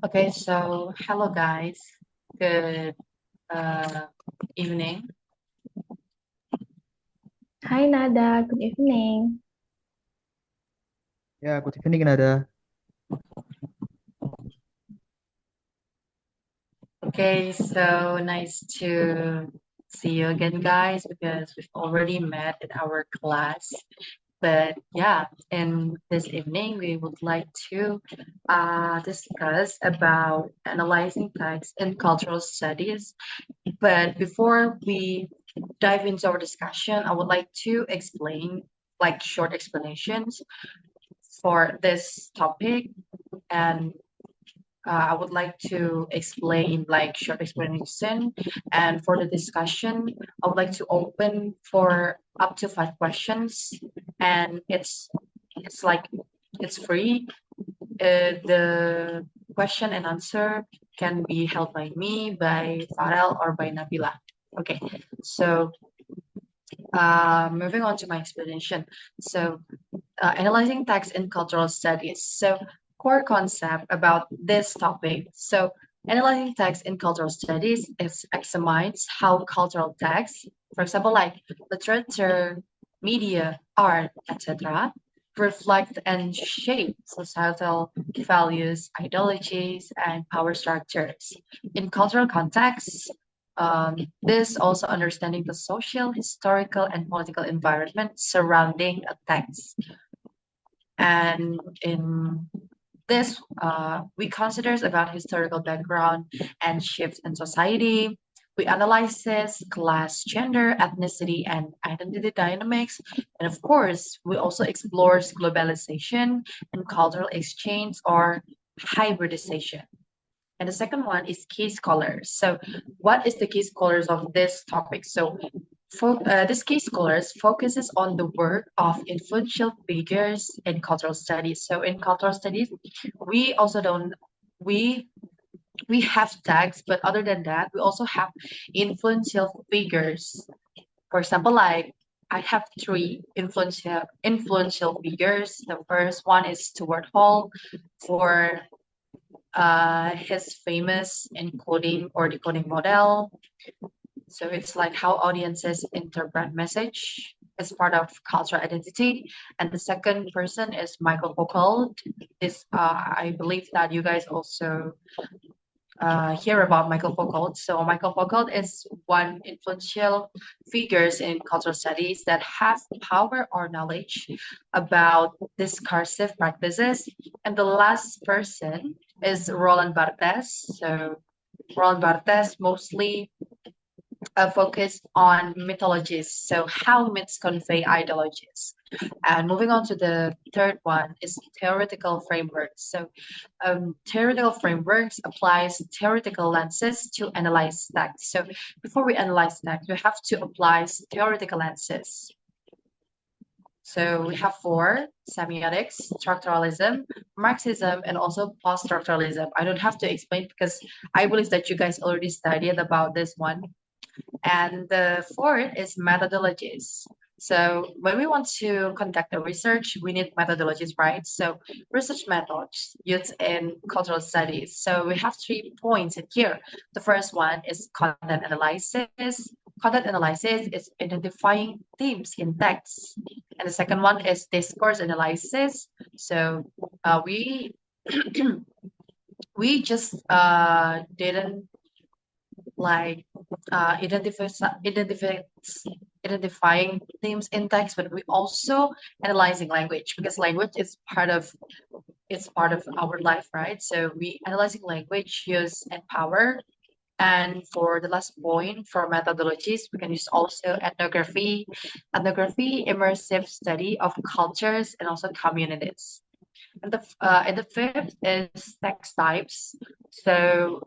Okay, so hello guys. Good uh, evening. Hi Nada, good evening. Yeah, good evening, Nada. Okay, so nice to see you again, guys, because we've already met in our class. But yeah, in this evening, we would like to discuss about analyzing text in cultural studies. But before we dive into our discussion, I would like to explain, like short explanations for this topic and I would like to explain like short explanation and for the discussion I would like to open for up to 5 questions and it's like it's free. The question and answer can be held by me, by Farrell, or by Nabilla. Okay, so moving on to my explanation. So analyzing text in cultural studies. So, core concept about this topic. So, analyzing text in cultural studies is examines how cultural texts, for example, like literature, media, art, etc., reflect and shape societal values, ideologies, and power structures. In cultural contexts, this also understanding the social, historical, and political environment surrounding a text. And in this, we consider about historical background and shifts in society. We analyzes class, gender, ethnicity, and identity dynamics. And of course, we also explores globalization and cultural exchange or hybridization. And the second one is key scholars. So, what is the key scholars of this topic? So, this case scholars focuses on the work of influential figures in cultural studies. So in cultural studies, we also don't we we have tags, but other than that, we also have influential figures. For example, like I have three influential figures. The first one is Stuart Hall for his famous encoding or decoding model. So it's like how audiences interpret message as part of cultural identity. And the second person is Michael Foucault. This I believe that you guys also hear about Michael Foucault. So Michael Foucault is one influential figures in cultural studies that have power or knowledge about discursive practices. And the last person is Roland Barthes. So Roland Barthes mostly focused on mythologies, so how myths convey ideologies. And moving on to the third one is theoretical frameworks. So theoretical frameworks applies theoretical lenses to analyze text. So before we analyze text, we have to apply theoretical lenses. So we have four: semiotics, structuralism, Marxism, and also post-structuralism. I don't have to explain because I believe that you guys already studied about this one. And the fourth is methodologies. So when we want to conduct a research, we need methodologies, right? So research methods used in cultural studies. So we have 3 points in here. The first one is content analysis. Content analysis is identifying themes in text. And the second one is discourse analysis. So we we just didn't like identify identifying themes in text, but we also analyzing language because language is part of it's part of our life, right? So we analyzing language, use, and power. And for the last point, for methodologies, we can use also ethnography, immersive study of cultures and also communities. And the fifth is text types. So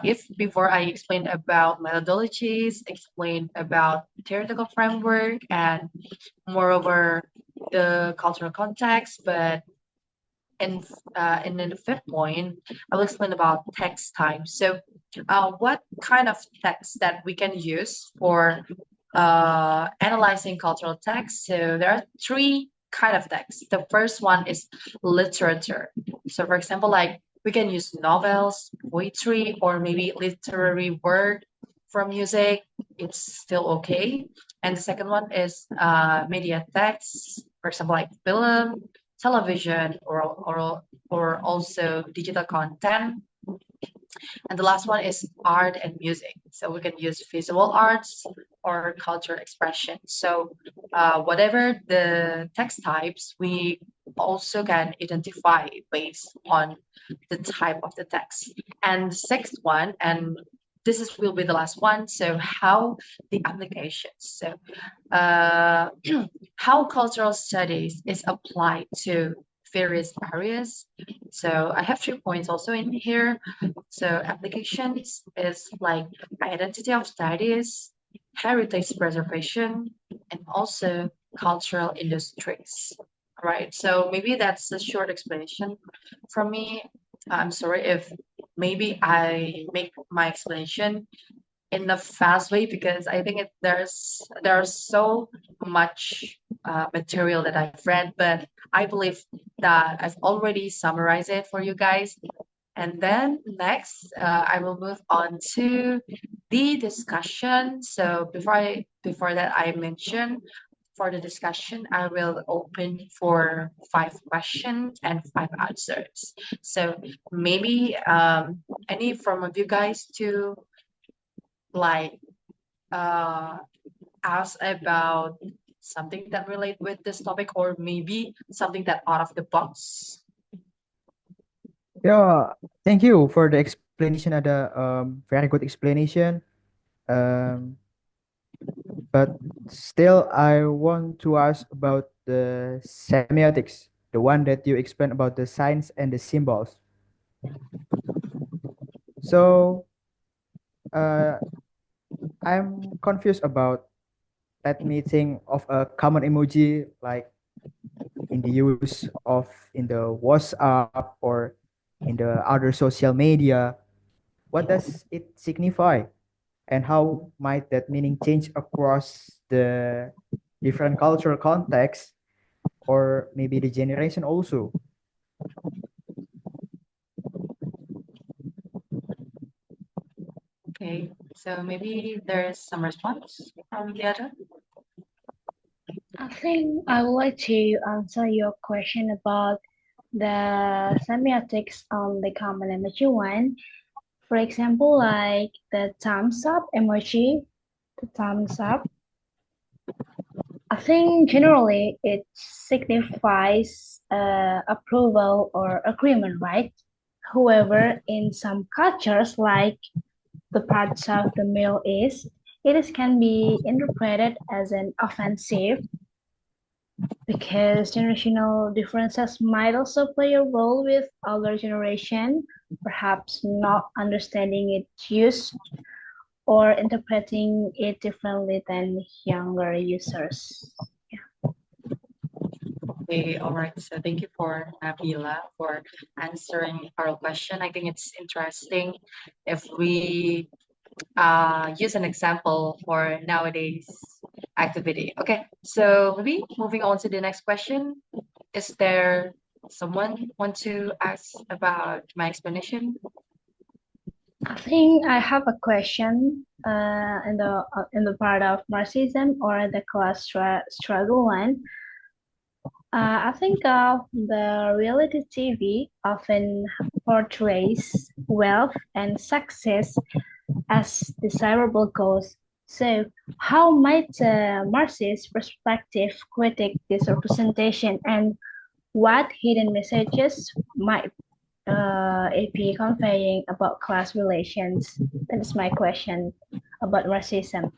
if before I explained about methodologies, explained about theoretical framework, and moreover the cultural context, but in and then the fifth point, I will explain about text types. So, what kind of text that we can use for analyzing cultural text? So there are three kind of text. The first one is literature. So, for example, like we can use novels, poetry, or maybe literary word from music. It's still okay. And the second one is media text, for example, like film, television, or also digital content. And the last one is art and music. So we can use visual arts or culture expression. So whatever the text types, we also can identify based on the type of the text. And the sixth one, and this is will be the last one. So how the applications. So uh, how cultural studies is applied to various areas. So I have 3 points also in here. So applications is like identity of studies, heritage preservation, and also cultural industries. All right. So maybe that's a short explanation from me. I'm sorry if maybe I make my explanation in a fast way because I think there's so much material that I've read, but I believe that I've already summarized it for you guys. And then next, I will move on to the discussion. So before that, I mentioned for the discussion, I will open for 5 questions and 5 answers. So maybe any from of you guys to like uh, ask about something that relate with this topic or maybe something that out of the box. Yeah, thank you for the explanation. Ada very good explanation. Um, but still, I want to ask about the semiotics, the one that you explained about the signs and the symbols. So, uh, I'm confused about. Let me think of a common emoji like in the use of in the WhatsApp or in the other social media. What does it signify? And how might that meaning change across the different cultural contexts or maybe the generation also? Okay, so maybe there's some response from the other. I think I would like to answer your question about the semiotics on the common emoji one. For example, like the thumbs up emoji, the thumbs up. I think generally it signifies approval or agreement, right? However, in some cultures, like the parts of the Middle East, can be interpreted as an offensive because generational differences might also play a role with older generation, perhaps not understanding its use or interpreting it differently than younger users. Okay, all right. So thank you for Nabila for answering our question. I think it's interesting if we use an example for nowadays activity. Okay, so maybe moving on to the next question. Is there someone want to ask about my explanation? I think I have a question in the part of Marxism or the class struggle one. I think the reality TV often portrays wealth and success as desirable goals. So, how might a Marxist perspective critique this representation, and what hidden messages might it be conveying about class relations? That is my question about racism.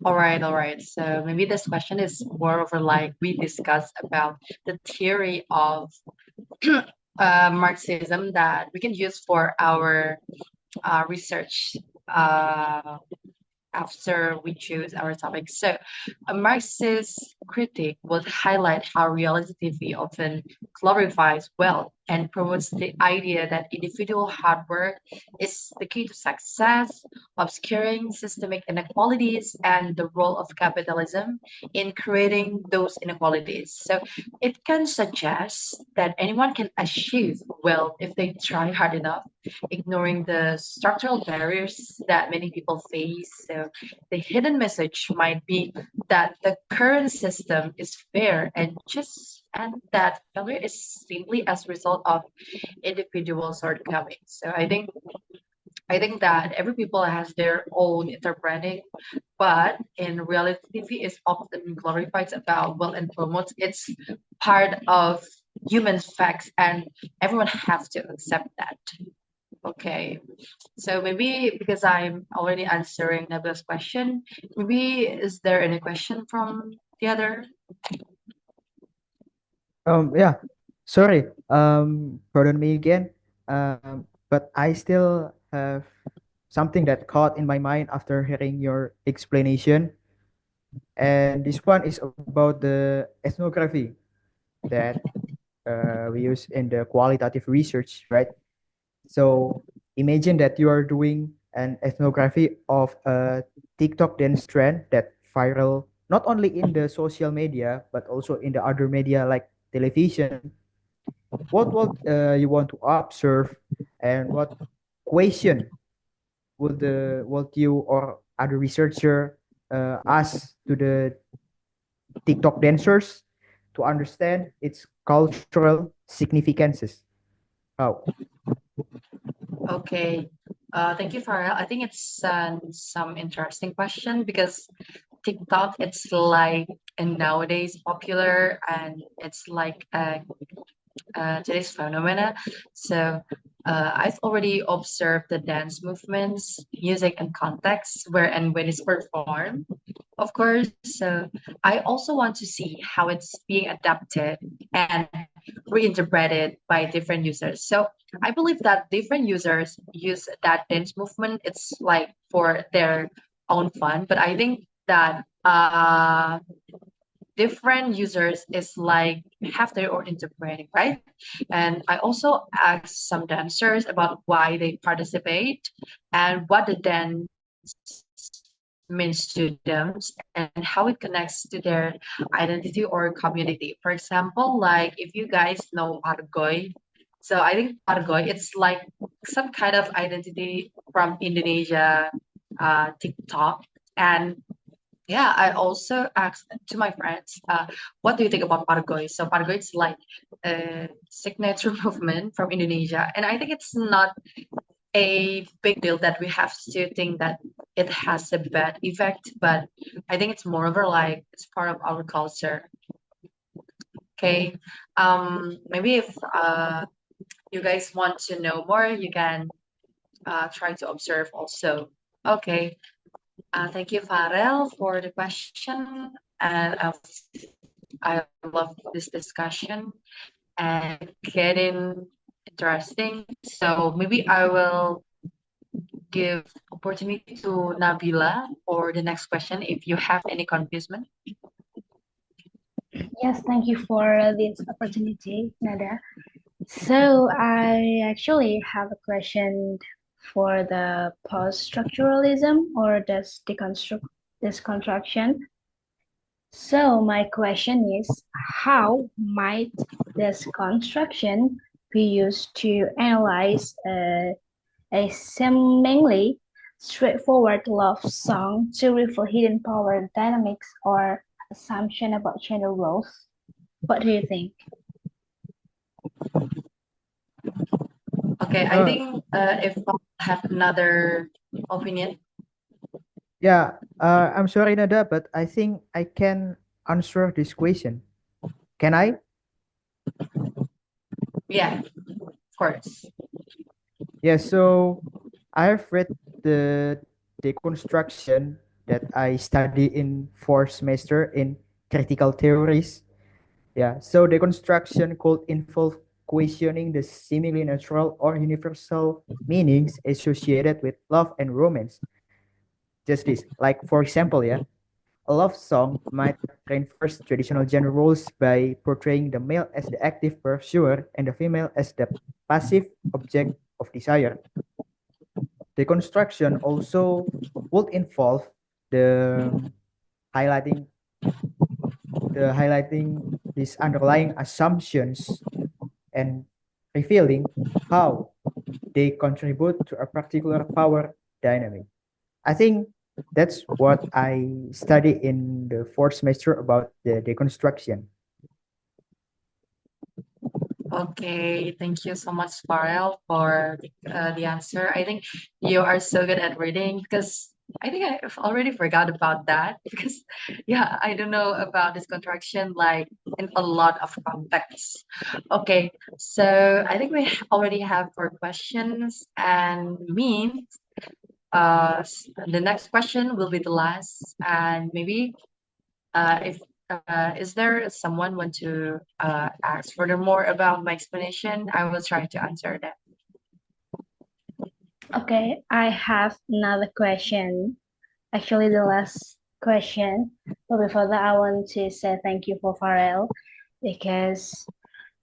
All right, all right. So maybe this question is more over like we discussed about the theory of Marxism that we can use for our research after we choose our topic. So, a Marxist critic would highlight how reality TV often glorifies wealth and promotes the idea that individual hard work is the key to success, obscuring systemic inequalities and the role of capitalism in creating those inequalities. So it can suggest that anyone can achieve wealth if they try hard enough, ignoring the structural barriers that many people face. So the hidden message might be that the current system is fair and just, and that failure is simply as a result of individual shortcomings. So I think that every people has their own interpreting, but in reality, TV is often glorified about well and promotes. It's part of human facts, and everyone has to accept that. Okay, so maybe because I'm already answering Nabila's question, maybe is there any question from the other? Yeah, sorry. Pardon me again. But I still have something that caught in my mind after hearing your explanation. And this one is about the ethnography that we use in the qualitative research, right? So imagine that you are doing an ethnography of a TikTok dance trend that viral not only in the social media but also in the other media like television. What would you want to observe, and what question would you or other researcher ask to the TikTok dancers to understand its cultural significances? How? Okay, thank you, Farrell. I think it's some interesting question because TikTok, it's like and nowadays popular and it's like today's phenomena. So I've already observed the dance movements, music, and context where and when it's performed, of course. So I also want to see how it's being adapted and reinterpreted by different users. So I believe that different users use that dance movement. It's like for their own fun, but I think that different users is like have their own interpreting, right? And I also asked some dancers about why they participate and what the dance means to them and how it connects to their identity or community. For example, like if you guys know Argoy, so I think Argoy, it's like some kind of identity from Indonesia, TikTok. And yeah, I also asked to my friends, what do you think about Pargoy? So Pargoy is like a signature movement from Indonesia, and I think it's not a big deal that we have to think that it has a bad effect, but I think it's more of a like it's part of our culture. Okay, maybe if you guys want to know more, you can try to observe also. Okay, thank you, Farel, for the question. And I love this discussion and getting interesting. So maybe I will give opportunity to Nabila for the next question if you have any confusement. Yes, thank you for this opportunity, Nada. So I actually have a question for the post-structuralism or this deconstruction. So my question is, how might this construction be used to analyze a seemingly straightforward love song to reveal hidden power dynamics or assumption about gender roles? What do you think? Okay, I Uh, think if I have another opinion, yeah, I'm sorry, Nada, but I think I can answer this question. Can I? yeah, of course. Yeah, so I've read the deconstruction that I study in fourth semester in critical theories. Yeah, so deconstruction could involve questioning the seemingly natural or universal meanings associated with love and romance. Just this, like for example, yeah, A love song might reinforce traditional gender roles by portraying the male as the active pursuer and the female as the passive object of desire. Deconstruction also would involve the highlighting highlighting these underlying assumptions and revealing how they contribute to a particular power dynamic. I think that's what I study in the fourth semester about the deconstruction. Okay, thank you so much, Farrell, for the answer. I think you are so good at reading because I think I've already forgot about that because, yeah, I don't know about this contraction like in a lot of contexts. Okay, so I think we already have four questions, and me, the next question will be the last, and maybe if is there someone want to ask furthermore about my explanation? I will try to answer that. Okay, I have another question. Actually, the last question. But before that, I want to say thank you for Farrell because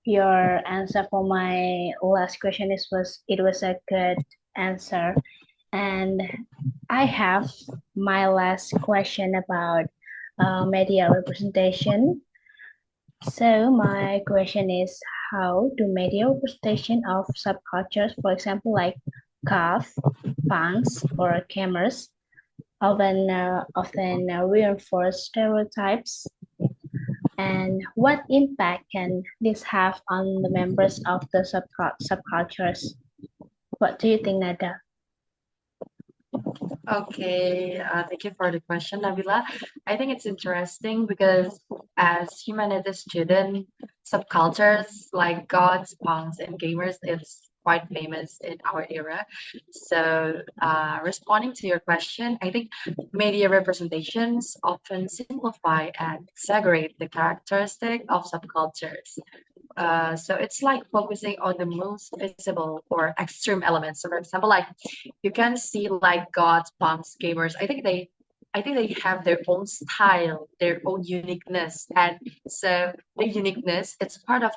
your answer for my last question was a good answer. And I have my last question about media representation. So my question is, how do media representation of subcultures, for example, like goth, punks, or gamers, often reinforce stereotypes, and what impact can this have on the members of the subcultures? What do you think, Nada? Okay, thank you for the question, Nabila. I think it's interesting because as humanities student, subcultures like gods, punks, and gamers is quite famous in our era. So, responding to your question, I think media representations often simplify and exaggerate the characteristic of subcultures. So it's like focusing on the most visible or extreme elements. So for example, like you can see like gods, punks, gamers. I think they have their own style, their own uniqueness, and so the uniqueness it's part of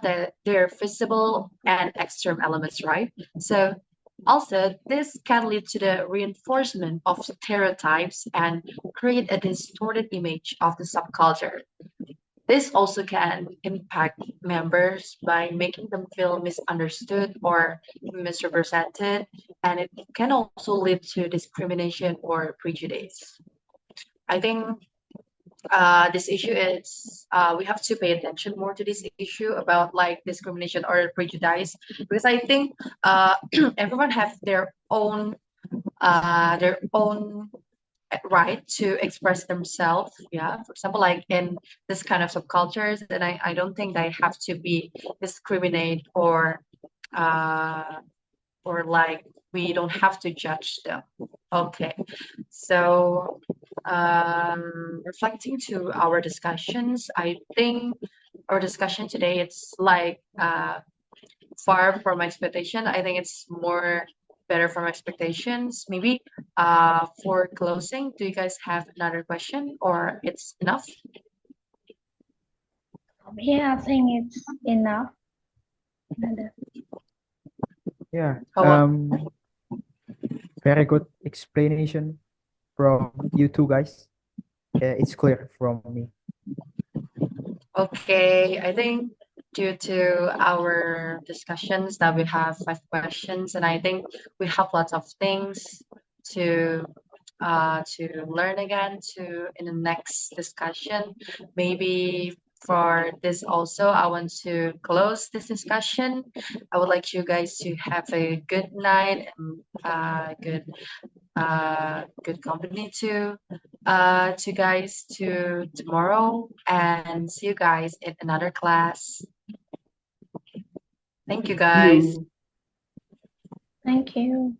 their visible and extreme elements, right? So also this can lead to the reinforcement of stereotypes and create a distorted image of the subculture. This also can impact members by making them feel misunderstood or misrepresented, and it can also lead to discrimination or prejudice. I think this issue is we have to pay attention more to this issue about like discrimination or prejudice because I think everyone have their own right to express themselves. Yeah, for example, like in this kind of subcultures, and I don't think they have to be discriminate uh or like we don't have to judge them. Okay, so reflecting to our discussions, I think our discussion today it's like far from expectation. I think it's more better from expectations. Maybe for closing, do you guys have another question or it's enough? Yeah, I think it's enough, Nada. Yeah, Oh, well, very good explanation from you two guys. It's clear from me. okay, I think due to our discussions that we have five questions, and I think we have lots of things to to learn again to in the next discussion. Maybe for this also, I want to close this discussion. I would like you guys to have a good night and good company to guys to tomorrow and see you guys in another class. Thank you See guys. you. Thank you.